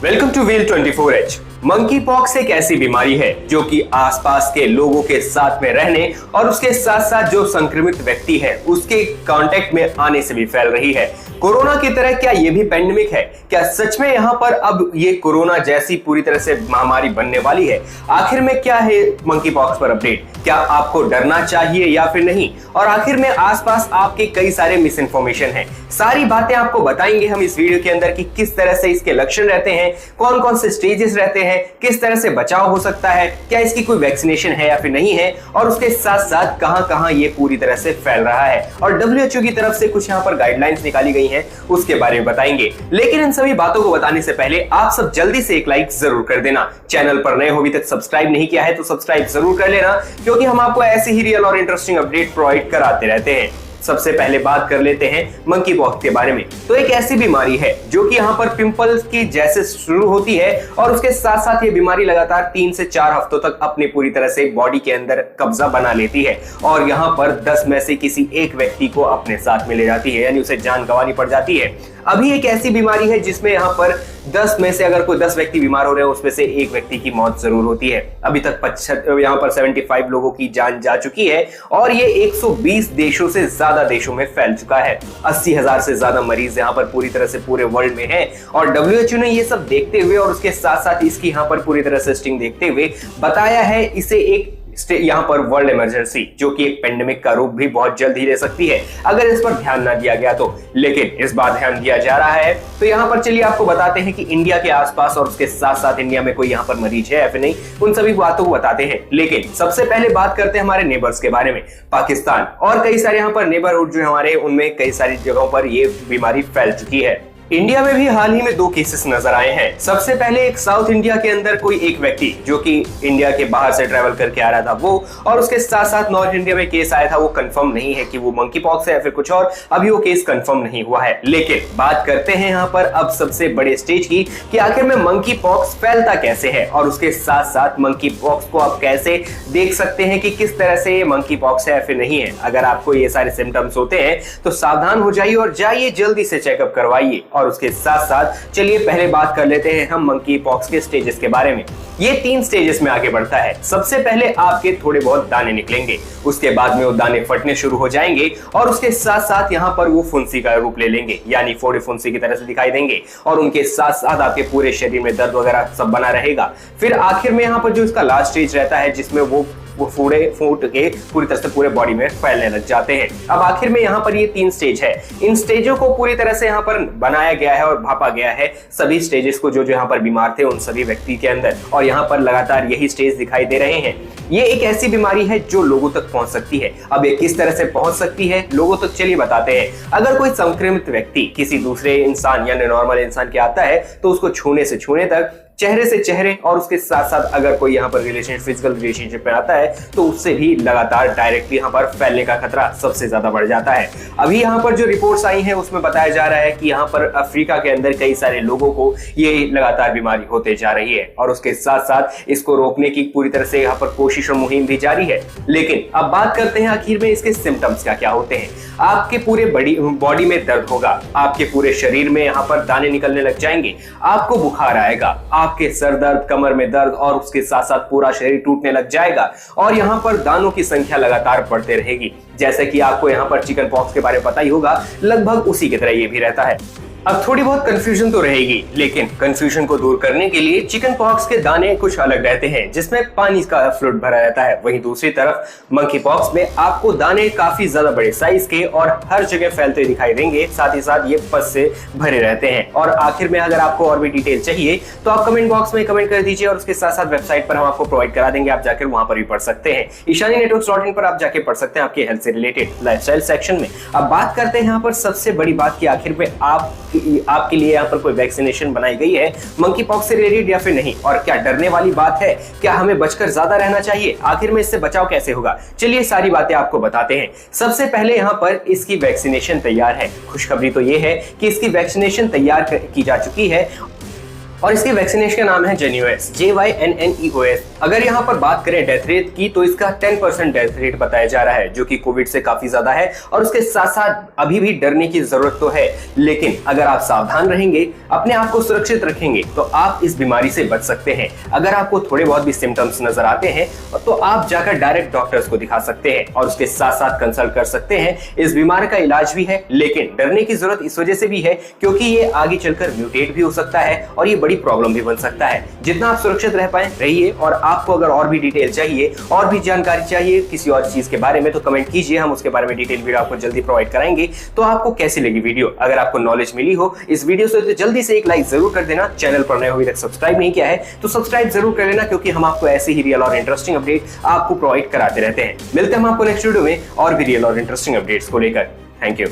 Welcome two wheel 24H। Monkey pox एक ऐसी बीमारी है जो कि आसपास के लोगों के साथ में रहने और उसके साथ साथ जो संक्रमित व्यक्ति है उसके कांटेक्ट में आने से भी फैल रही है। कोरोना की तरह क्या ये भी पैंडेमिक है? क्या सच में यहाँ पर अब ये कोरोना जैसी पूरी तरह से महामारी बनने वाली है? आखिर में क्या है मंकी पॉक्स पर अपडेट? क्या आपको डरना चाहिए या फिर नहीं? और आखिर में आसपास आपके कई सारे मिस इन्फॉर्मेशन है। सारी बातें आपको बताएंगे हम इस वीडियो के अंदर कि किस तरह से इसके लक्षण रहते हैं, कौन कौन से स्टेजेस रहते हैं, किस तरह से बचाव हो सकता है, क्या इसकी कोई वैक्सीनेशन है या फिर नहीं है, और उसके साथ साथ कहां कहां ये पूरी तरह से फैल रहा है। और WHO की तरफ से कुछ यहाँ पर गाइडलाइंस निकाली गई हैं, उसके बारे में बताएंगे। लेकिन इन सभी बातों को बताने से पहले आप सब जल्दी से एक लाइक जरूर कर देना। चैनल पर नए हो, अभी तक सब्सक्राइब नहीं किया है तो सब्सक्राइब जरूर कर लेना, क्योंकि हम आपको ऐसे ही रियल और इंटरेस्टिंग अपडेट प्रोवाइड कराते रहते हैं। सबसे पहले बात कर लेते हैं मंकी पॉक्स के बारे में। तो एक ऐसी बीमारी है जो कि यहाँ पर पिंपल्स की जैसे शुरू होती है और उसके साथ साथ ये बीमारी लगातार 3 से 4 हफ्तों तक अपने पूरी तरह से बॉडी के अंदर कब्जा बना लेती है और यहाँ पर 10 में से किसी एक व्यक्ति को अपने साथ में ले जाती है, यानी उसे जान गंवानी पड़ जाती है। अभी एक ऐसी बीमारी है जिसमें यहाँ पर 10 में से अगर कोई 10 व्यक्ति बीमार हो रहे हैं उसमें से एक व्यक्ति की मौत जरूर होती है। अभी तक यहाँ पर 75 लोगों की जान जा चुकी है और ये 120 देशों से ज्यादा देशों में फैल चुका है। 80,000 से ज्यादा मरीज यहाँ पर पूरी तरह से पूरे वर्ल्ड में हैं और WHO ने ये सब देखते हुए और उसके साथ साथ इसकी यहाँ पर पूरी तरह से स्टिंग देखते हुए बताया है इसे एक यहाँ पर वर्ल्ड इमरजेंसी, जो कि एक पेंडेमिक का रूप भी बहुत जल्द ही ले सकती है अगर इस पर ध्यान ना दिया गया तो। लेकिन इस बार ध्यान दिया जा रहा है। तो यहाँ पर चलिए आपको बताते हैं कि इंडिया के आसपास और उसके साथ साथ इंडिया में कोई यहाँ पर मरीज है या फिर नहीं, उन सभी बातों को बताते हैं। लेकिन सबसे पहले बात करते हैं हमारे नेबर्स के बारे में। पाकिस्तान और कई सारे यहाँ पर नेबरहुड जो हमारे, उनमें कई सारी जगहों पर ये बीमारी फैल चुकी है। इंडिया में भी हाल ही में 2 केसेस नजर आए हैं। सबसे पहले एक साउथ इंडिया के अंदर कोई एक व्यक्ति जो कि इंडिया के बाहर से ट्रैवल करके आ रहा था वो, और उसके साथ साथ नॉर्थ इंडिया में केस आया था। वो कंफर्म नहीं है कि वो मंकी पॉक्स है या फिर कुछ और, अभी वो केस कंफर्म नहीं हुआ है। लेकिन बात करते हैं यहाँ पर अब सबसे बड़े स्टेज की कि आखिर में मंकी पॉक्स फैलता कैसे है और उसके साथ साथ मंकी पॉक्स को आप कैसे देख सकते हैं कि किस तरह से ये मंकी पॉक्स है या फिर नहीं है। अगर आपको ये सारे सिम्टम्स होते हैं तो सावधान हो जाइए और जाइए जल्दी से चेकअप करवाइए। और उसके साथ साथ चलिए पहले बात कर लेते हैं हम मंकी पॉक्स के स्टेजेस के बारे में। ये 3 स्टेजेस में आगे बढ़ता है। सबसे पहले आपके थोड़े बहुत दाने निकलेंगे, उसके बाद में वो दाने फटने शुरू हो जाएंगे और उसके साथ साथ यहाँ पर वो फुंसी का रूप ले लेंगे, यानी फोड़े फुंसी की तरह से दिखाई देंगे और उनके साथ साथ आपके पूरे शरीर में दर्द वगैरह सब बना रहेगा। फिर आखिर में यहाँ पर जो इसका लास्ट स्टेज रहता है जिसमें वो फूट के पूरी तरह से पूरे बॉडी में फैलने लग जाते हैं। अब आखिर में यहाँ पर ये 3 स्टेज है। इन स्टेजों को पूरी तरह से यहाँ पर बनाया गया है और भापा गया है सभी स्टेजेस को जो यहाँ पर बीमार थे उन सभी व्यक्ति के अंदर, और यहाँ पर लगातार यही स्टेज दिखाई दे रहे हैं। ये एक ऐसी बीमारी है जो लोगों तक पहुंच सकती है। अब ये किस तरह से पहुंच सकती है लोगों तक, चलिए बताते हैं। अगर कोई संक्रमित व्यक्ति किसी दूसरे इंसान या नॉर्मल इंसान के आता है तो उसको छूने से छूने तक, चेहरे से चेहरे, और उसके साथ साथ अगर कोई यहाँ पर फिजिकल रिलेशनशिप में आता है तो उससे भी लगातार डायरेक्टली यहाँ पर फैलने का खतरा सबसे ज्यादा बढ़ जाता है। अभी यहाँ पर जो रिपोर्ट्स आई हैं उसमें बताया जा रहा है कि यहाँ पर अफ्रीका के अंदर कई सारे लोगों को ये लगातार बीमारी होते जा रही है और उसके साथ साथ इसको रोकने की पूरी तरह से यहाँ पर कोशिश और मुहिम भी जारी है। लेकिन अब बात करते हैं आखिर में इसके सिम्टम्स क्या क्या होते हैं। आपके पूरे बॉडी में दर्द होगा, आपके पूरे शरीर में यहाँ पर दाने निकलने लग जाएंगे, आपको बुखार आएगा, आपके सर दर्द, कमर में दर्द और उसके साथ साथ पूरा शरीर टूटने लग जाएगा और यहाँ पर दानों की संख्या लगातार बढ़ते रहेगी। जैसे कि आपको यहाँ पर चिकन पॉक्स के बारे में पता ही होगा, लगभग उसी की तरह ये भी रहता है। अब थोड़ी बहुत कंफ्यूजन तो रहेगी, लेकिन कंफ्यूजन को दूर करने के लिए चिकन पॉक्स के दाने कुछ अलग रहते हैं जिसमें पानी का फ्लूइड भरा रहता है। वहीं दूसरी तरफ मंकी पॉक्स में आपको दाने काफी ज्यादा बड़े साइज के और हर जगह फैलते दिखाई देंगे, साथ ही साथ ये पस से भरे रहते हैं। और आखिर में अगर आपको और भी डिटेल चाहिए तो आप कमेंट बॉक्स में कमेंट कर दीजिए और उसके साथ साथ वेबसाइट पर हम आपको प्रोवाइड करा देंगे, आप जाकर वहां पर भी पढ़ सकते हैं। ishaninaturals.in पर आप जाके पढ़ सकते हैं आपके हेल्थ से रिलेटेड लाइफस्टाइल सेक्शन में। अब बात करते हैं यहाँ पर सबसे बड़ी बात की आखिर में आपके लिए यहाँ पर कोई वैक्सीनेशन बनाई गई है मंकी पॉक्स से रिलेटेड या फिर नहीं, और क्या डरने वाली बात है, क्या हमें बचकर ज्यादा रहना चाहिए, आखिर में इससे बचाव कैसे होगा, चलिए सारी बातें आपको बताते हैं। सबसे पहले यहाँ पर इसकी वैक्सीनेशन तैयार है। खुशखबरी तो ये है कि इसकी वैक्सीनेशन तैयार की जा चुकी है और इसके वैक्सीनेशन का नाम है JYNNEOS, JYNNEOS। अगर यहाँ पर बात करें डेथ रेट की तो इसका 10% डेथ रेट बताया जा रहा है, जो कि कोविड से काफी ज्यादा है। और उसके साथ साथ अभी भी डरने की जरूरत तो है, लेकिन अगर आप सावधान रहेंगे, अपने आप को सुरक्षित रखेंगे, तो आप इस बीमारी से बच सकते हैं। अगर आपको थोड़े बहुत भी सिम्टम्स नजर आते हैं तो आप जाकर डायरेक्ट डॉक्टर्स को दिखा सकते हैं और उसके साथ साथ कंसल्ट कर सकते हैं। इस बीमारी का इलाज भी है, लेकिन डरने की जरूरत इस वजह से भी है क्योंकि ये आगे चलकर म्यूटेट भी हो सकता है और ये बड़ी प्रॉब्लम भी बन सकता है। जितना आप सुरक्षित रह पाए रहिए। और आपको अगर और भी डिटेल चाहिए, और भी जानकारी चाहिए किसी और चीज के बारे में, तो कमेंट कीजिए, हम उसके बारे में डिटेल वीडियो आपको जल्दी प्रोवाइड कराएंगे। तो आपको कैसी लगी वीडियो? अगर आपको नॉलेज मिली हो इस वीडियो से तो जल्दी से एक लाइक जरूर कर देना। चैनल पर नए हो अभी तक सब्सक्राइब नहीं किया है तो सब्सक्राइब जरूर कर लेना, क्योंकि हम आपको ऐसे ही रियल और इंटरेस्टिंग अपडेट आपको प्रोवाइड कराते रहते हैं। मिलते हैं हम आपको नेक्स्ट वीडियो में और भी रियल और इंटरेस्टिंग अपडेट्स को लेकर। Thank you.